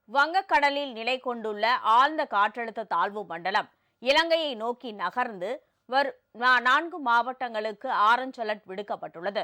வங்கக்கடலில் நிலை கொண்டுள்ள ஆழ்ந்த காற்றழுத்த தாழ்வு மண்டலம் இலங்கையை நோக்கி நகர்ந்து வரும் 4 மாவட்டங்களுக்கு ஆரஞ்ச் அலர்ட் விடுக்கப்பட்டுள்ளது.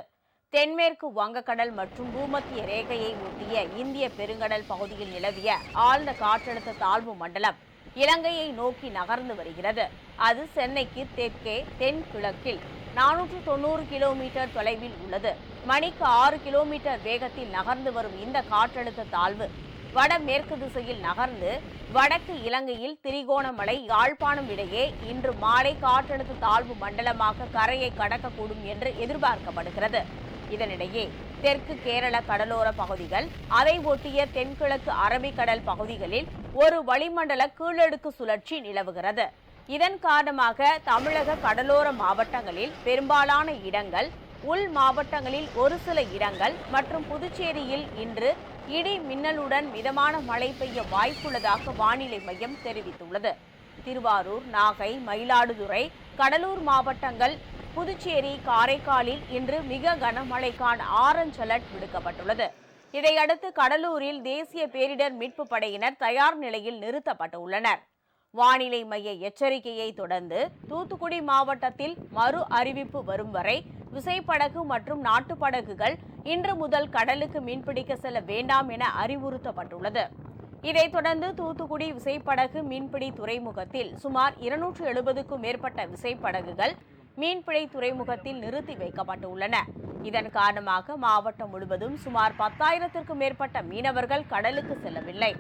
தென்மேற்கு வங்கக்கடல் மற்றும் பூமத்திய ரேகையை ஒட்டிய இந்திய பெருங்கடல் பகுதியில் நிலவிய ஆழ்ந்த காற்றழுத்த தாழ்வு மண்டலம் இலங்கையை நோக்கி நகர்ந்து வருகிறது. அது சென்னைக்கு தெற்கே தென்கிழக்கில் 490 கிலோமீட்டர் தொலைவில் உள்ளது. மணிக்கு 6 கிலோமீட்டர் வேகத்தில் நகர்ந்து வரும் இந்த காற்றழுத்த தாழ்வு வடமேற்கு திசையில் நகர்ந்து வடக்கு இலங்கையில் திரிகோணமலை யாழ்ப்பாணம் இடையே இன்று மாலை காற்றழுத்த தாழ்வு மண்டலமாக கரையை கடக்கக்கூடும் என்று எதிர்பார்க்கப்படுகிறது. இதனிடையே தெற்கு கேரள கடலோர பகுதிகள், அதை ஒட்டிய தென்கிழக்கு அரபிக்கடல் பகுதிகளில் ஒரு வளிமண்டல கீழடுக்கு சுழற்சி நிலவுகிறது. இதன் காரணமாக தமிழக கடலோர மாவட்டங்களில் பெரும்பாலான இடங்கள், உள் மாவட்டங்களில் ஒரு சில இடங்கள் மற்றும் புதுச்சேரியில் இன்று இடி மின்னலுடன் மிதமான மழை பெய்ய வாய்ப்புள்ளதாக வானிலை மையம் தெரிவித்துள்ளது. திருவாரூர், நாகை, மயிலாடுதுறை, கடலூர் மாவட்டங்கள், புதுச்சேரி, காரைக்காலில் இன்று மிக கனமழைக்கான ஆரஞ்ச் அலர்ட் விடுக்கப்பட்டுள்ளது. இதையடுத்து கடலூரில் தேசிய பேரிடர் மீட்பு படையினர் தயார் நிலையில் நிறுத்தப்பட்டுள்ளனர். வானிலை மைய எச்சரிக்கையை தொடர்ந்து தூத்துக்குடி மாவட்டத்தில் மறு அறிவிப்பு வரும் வரை விசைப்படகு மற்றும் நாட்டுப்படகுகள் இன்று முதல் கடலுக்கு மீன்பிடிக்க செல்ல வேண்டாம் என அறிவுறுத்தப்பட்டுள்ளது. இதைத் தொடர்ந்து தூத்துக்குடி விசைப்படகு மீன்பிடி துறைமுகத்தில் சுமார் 270க்கும் மேற்பட்ட விசைப்படகுகள் மீன்பிடி துறைமுகத்தில் நிறுத்தி வைக்கப்பட்டுள்ளன. இதன் காரணமாக மாவட்டம் முழுவதும் சுமார் 10,000க்கும் மேற்பட்ட மீனவர்கள் கடலுக்கு செல்லவில்லை.